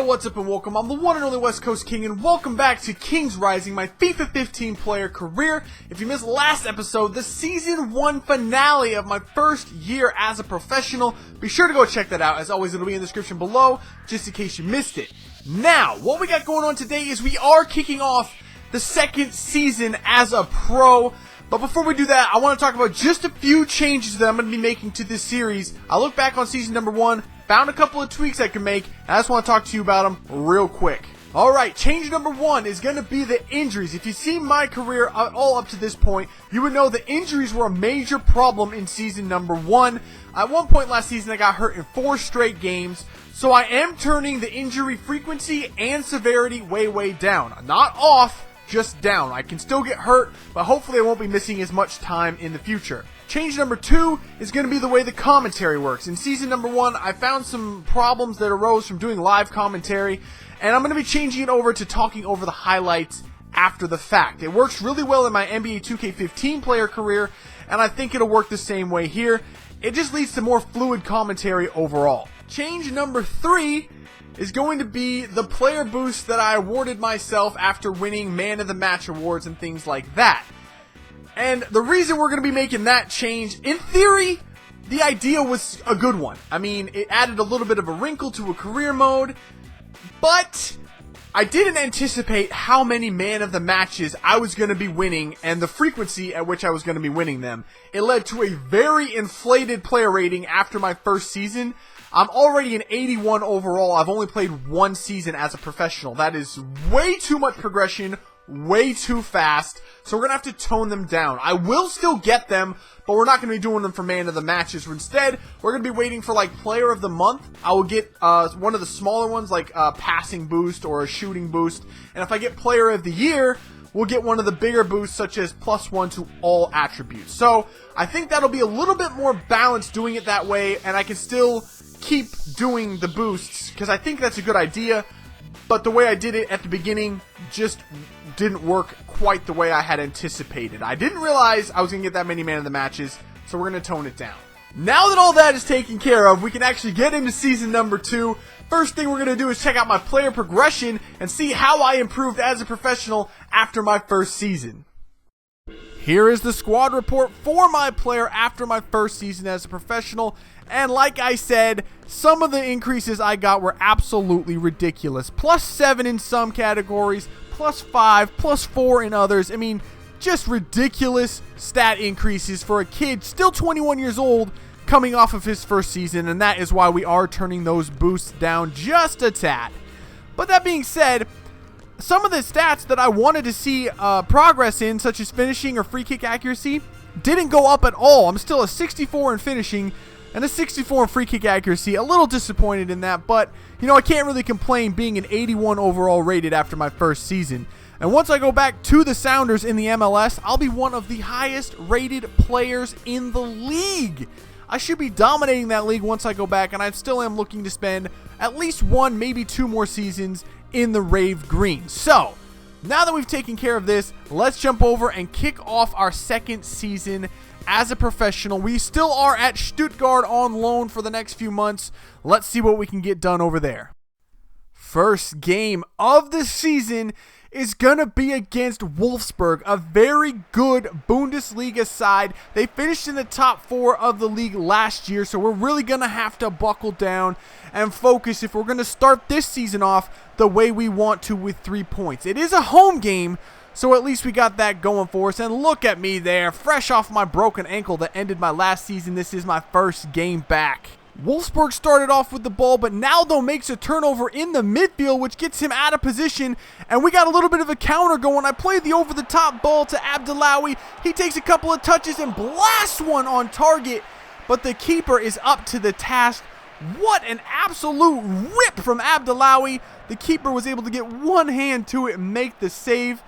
what's up and welcome. I'm the one and only West Coast King, and welcome back to Kings Rising, my FIFA 15 player career. If you missed last episode, the Season 1 finale of my first year as a professional, be sure to go check that out. As always, it'll be in the description below, just in case you missed it. Now, what we got going on today is we are kicking off the second season as a pro. But before we do that, I want to talk about just a few changes that I'm going to be making to this series. I look back on season number 1, found a couple of tweaks I can make, and I just want to talk to you about them real quick. Alright, change number 1 is going to be the injuries. If you've seen my career all up to this point, you would know the injuries were a major problem in season number 1. At one point last season, I got hurt in 4 straight games, so I am turning the injury frequency and severity way down. Not off, just down. I can still get hurt, but hopefully I won't be missing as much time in the future. Change number 2 is going to be the way the commentary works. In season number 1, I found some problems that arose from doing live commentary, and I'm going to be changing it over to talking over the highlights after the fact. It works really well in my NBA 2K15 player career, and I think it'll work the same way here. It just leads to more fluid commentary overall. Change number 3 is going to be the player boost that I awarded myself after winning Man of the Match awards and things like that. And the reason we're going to be making that change, in theory, the idea was a good one. I mean, it added a little bit of a wrinkle to a career mode, but I didn't anticipate how many Man of the Matches I was going to be winning and the frequency at which I was going to be winning them. It led to a very inflated player rating after my first season. I'm already an 81 overall. I've only played 1 season as a professional. That is way too much progression, way too fast, so we're going to have to tone them down. I will still get them, but we're not going to be doing them for Man of the Matches. Instead, we're going to be waiting for, like, Player of the Month. I will get one of the smaller ones, like a passing boost or a shooting boost, and if I get Player of the Year, we'll get one of the bigger boosts, such as +1 to all attributes. So, I think that'll be a little bit more balanced doing it that way, and I can still keep doing the boosts, because I think that's a good idea, but the way I did it at the beginning just didn't work quite the way I had anticipated. I didn't realize I was going to get that many Man of the Matches, so we're going to tone it down. Now that all that is taken care of, we can actually get into season number 2. First thing we're going to do is check out my player progression and see how I improved as a professional after my first season. Here is the squad report for my player after my first season as a professional, and like I said, some of the increases I got were absolutely ridiculous. +7 in some categories, +5, +4 in others. I mean, just ridiculous stat increases for a kid still 21 years old coming off of his first season, and that is why we are turning those boosts down just a tad. But that being said, some of the stats that I wanted to see progress in, such as finishing or free kick accuracy, didn't go up at all. I'm still a 64 in finishing and a 64 in free kick accuracy. A little disappointed in that, but, you know, I can't really complain being an 81 overall rated after my first season. And once I go back to the Sounders in the MLS, I'll be one of the highest rated players in the league. I should be dominating that league once I go back, and I still am looking to spend at least 1, maybe 2 more seasons in the Rave Green. So, now that we've taken care of this, let's jump over and kick off our second season as a professional. We still are at Stuttgart on loan for the next few months. Let's see what we can get done over there. First game of the season is going to be against Wolfsburg, a very good Bundesliga side. They finished in the top 4 of the league last year, so we're really going to have to buckle down and focus if we're going to start this season off the way we want to with 3 points. It is a home game, so at least we got that going for us. And look at me there, fresh off my broken ankle that ended my last season. This is my first game back. Wolfsburg started off with the ball, but Naldo makes a turnover in the midfield, which gets him out of position, and we got a little bit of a counter going. I played the over-the-top ball to Abdellaoui. He takes a couple of touches and blasts one on target, but the keeper is up to the task. What an absolute rip from Abdellaoui. The keeper was able to get one hand to it and make the save.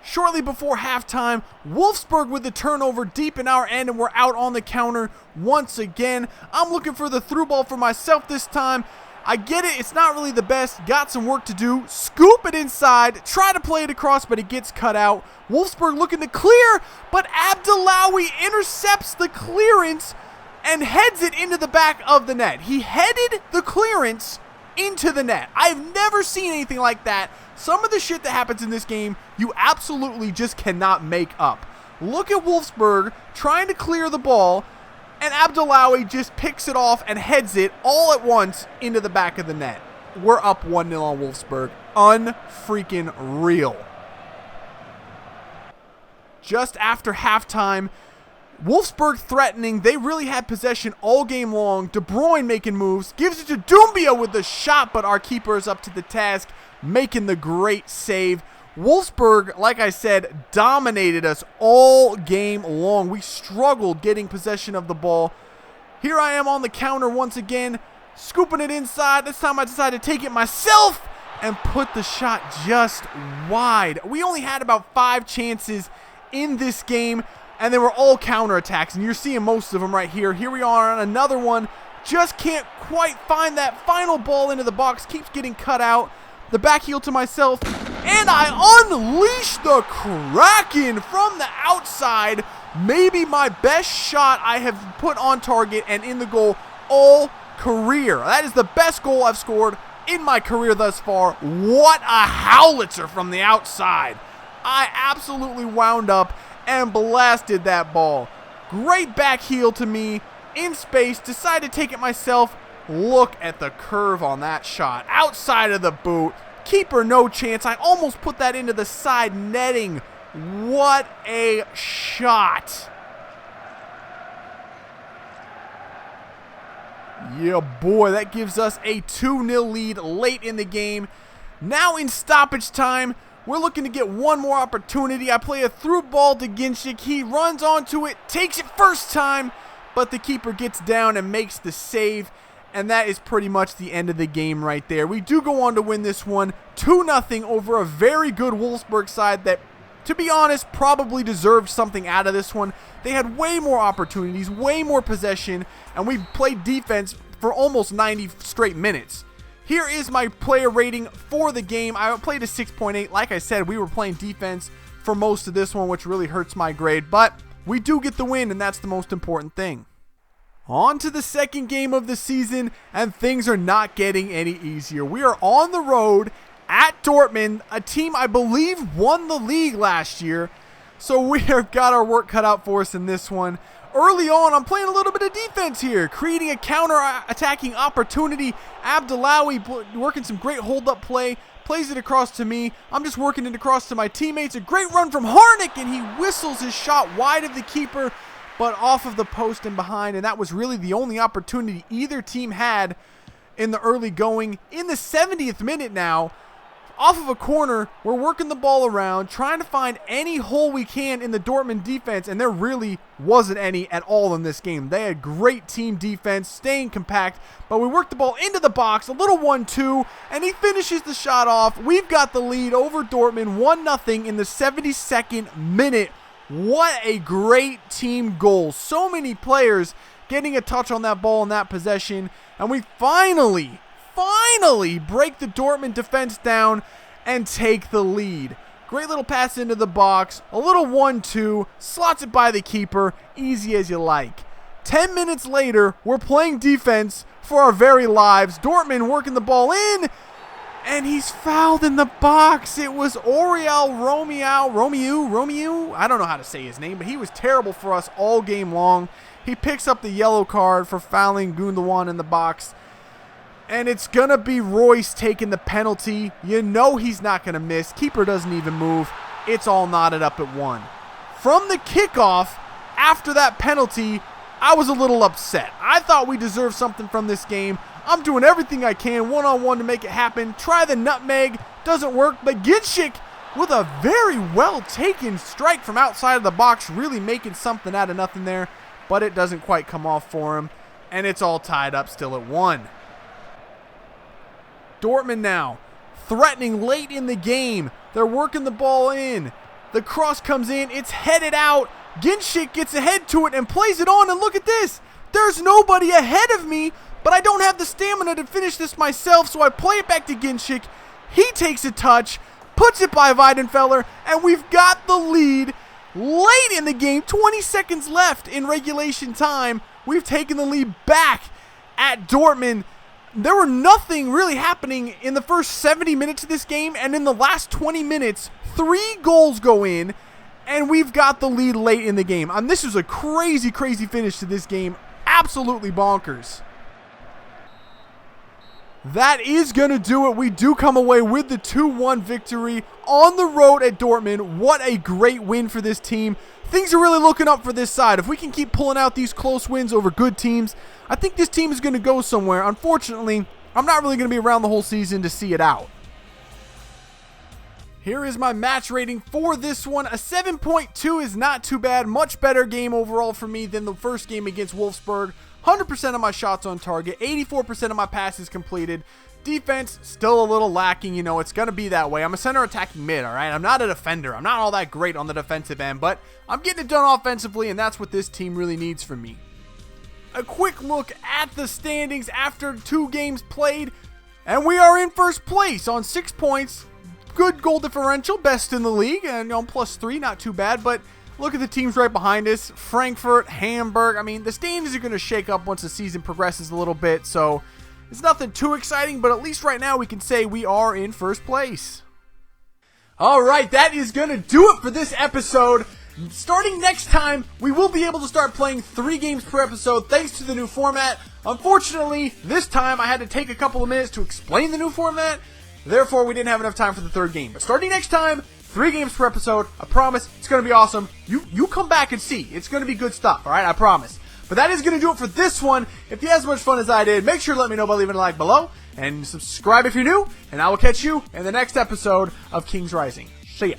Shortly before halftime, Wolfsburg with the turnover deep in our end, and we're out on the counter once again. I'm looking for the through ball for myself this time. I get it, it's not really the best, got some work to do. Scoop it inside, try to play it across, but it gets cut out. Wolfsburg looking to clear, but Abdellaoui intercepts the clearance and heads it into the back of the net. He headed the clearance into the net. I've never seen anything like that. Some of the shit that happens in this game, you absolutely just cannot make up. Look at Wolfsburg trying to clear the ball, and Abdullawi just picks it off and heads it all at once into the back of the net. We're up 1-0 on Wolfsburg. Unfreaking real. Just after halftime, Wolfsburg threatening. They really had possession all game long. De Bruyne making moves. Gives it to Doumbia with the shot, but our keeper is up to the task, making the great save. Wolfsburg, like I said, dominated us all game long. We struggled getting possession of the ball. Here I am on the counter once again, scooping it inside. This time I decided to take it myself and put the shot just wide. We only had about 5 chances in this game, and they were all counterattacks, and you're seeing most of them right here. Here we are on another one. Just can't quite find that final ball into the box. Keeps getting cut out. The back heel to myself, and I unleash the Kraken from the outside. Maybe my best shot I have put on target and in the goal all career. That is the best goal I've scored in my career thus far. What a howitzer from the outside. I absolutely wound up and blasted that ball. Great back heel to me in space. Decided to take it myself. Look at the curve on that shot. Outside of the boot. Keeper no chance. I almost put that into the side netting. What a shot. Yeah, boy, that gives us a 2-0 lead late in the game. Now in stoppage time, we're looking to get one more opportunity. I play a through ball to Ginchik. He runs onto it, takes it first time, but the keeper gets down and makes the save. And that is pretty much the end of the game right there. We do go on to win this one 2-0 over a very good Wolfsburg side that, to be honest, probably deserved something out of this one. They had way more opportunities, way more possession, and we played defense for almost 90 straight minutes. Here is my player rating for the game. I played a 6.8. Like I said, we were playing defense for most of this one, which really hurts my grade. But we do get the win, and that's the most important thing. On to the second game of the season, and things are not getting any easier. We are on the road at Dortmund, a team I believe won the league last year. So we have got our work cut out for us in this one. Early on, I'm playing a little bit of defense here, creating a counter-attacking opportunity. Abdullawi working some great hold-up play, plays it across to me. I'm just working it across to my teammates. A great run from Harnik, and he whistles his shot wide of the keeper, but off of the post and behind, and that was really the only opportunity either team had in the early going. In the 70th minute now, off of a corner, we're working the ball around, trying to find any hole we can in the Dortmund defense, and there really wasn't any at all in this game. They had great team defense, staying compact, but we worked the ball into the box, a little 1-2, and he finishes the shot off. We've got the lead over Dortmund, 1-0 in the 72nd minute. What a great team goal. So many players getting a touch on that ball in that possession. And we finally break the Dortmund defense down and take the lead. Great little pass into the box. A little 1-2. Slots it by the keeper. Easy as you like. 10 minutes later, we're playing defense for our very lives. Dortmund working the ball in. And he's fouled in the box. It was Oriol Romeu. I don't know how to say his name, but he was terrible for us all game long. He picks up the yellow card for fouling Gundogan in the box. And it's going to be Royce taking the penalty. You know he's not going to miss. Keeper doesn't even move. It's all knotted up at 1. From the kickoff, after that penalty, I was a little upset. I thought we deserved something from this game. I'm doing everything I can one-on-one to make it happen. Try the nutmeg. Doesn't work. But Ginchik with a very well-taken strike from outside of the box, really making something out of nothing there. But it doesn't quite come off for him. And it's all tied up still at 1. Dortmund now threatening late in the game. They're working the ball in. The cross comes in. It's headed out. Ginchik gets ahead to it and plays it on. And look at this. There's nobody ahead of me. But I don't have the stamina to finish this myself, so I play it back to Ginchik. He takes a touch, puts it by Weidenfeller, and we've got the lead late in the game. 20 seconds left in regulation time. We've taken the lead back at Dortmund. there were nothing really happening in the first 70 minutes of this game, and in the last 20 minutes, 3 goals go in, and we've got the lead late in the game. This was a crazy, crazy finish to this game. Absolutely bonkers. That is going to do it. We do come away with the 2-1 victory on the road at Dortmund. What a great win for this team. Things are really looking up for this side. If we can keep pulling out these close wins over good teams, I think this team is going to go somewhere. Unfortunately, I'm not really going to be around the whole season to see it out. Here is my match rating for this one. A 7.2 is not too bad. Much better game overall for me than the first game against Wolfsburg. 100% of my shots on target, 84% of my passes completed. Defense, still a little lacking. You know, it's going to be that way. I'm a center attacking mid, all right? I'm not a defender. I'm not all that great on the defensive end, but I'm getting it done offensively, and that's what this team really needs from me. A quick look at the standings after 2 games played, and we are in first place on 6 points. Good goal differential, best in the league, and +3, not too bad, but look at the teams right behind us. Frankfurt, Hamburg. I mean, the standings are going to shake up once the season progresses a little bit, so it's nothing too exciting, but at least right now we can say we are in first place. All right, that is going to do it for this episode. Starting next time, we will be able to start playing 3 games per episode thanks to the new format. Unfortunately, this time I had to take a couple of minutes to explain the new format. Therefore, we didn't have enough time for the 3rd game. But starting next time, 3 games per episode. I promise it's going to be awesome. You come back and see. It's going to be good stuff, all right? I promise. But that is going to do it for this one. If you had as much fun as I did, make sure to let me know by leaving a like below. And subscribe if you're new. And I will catch you in the next episode of Kings Rising. See ya.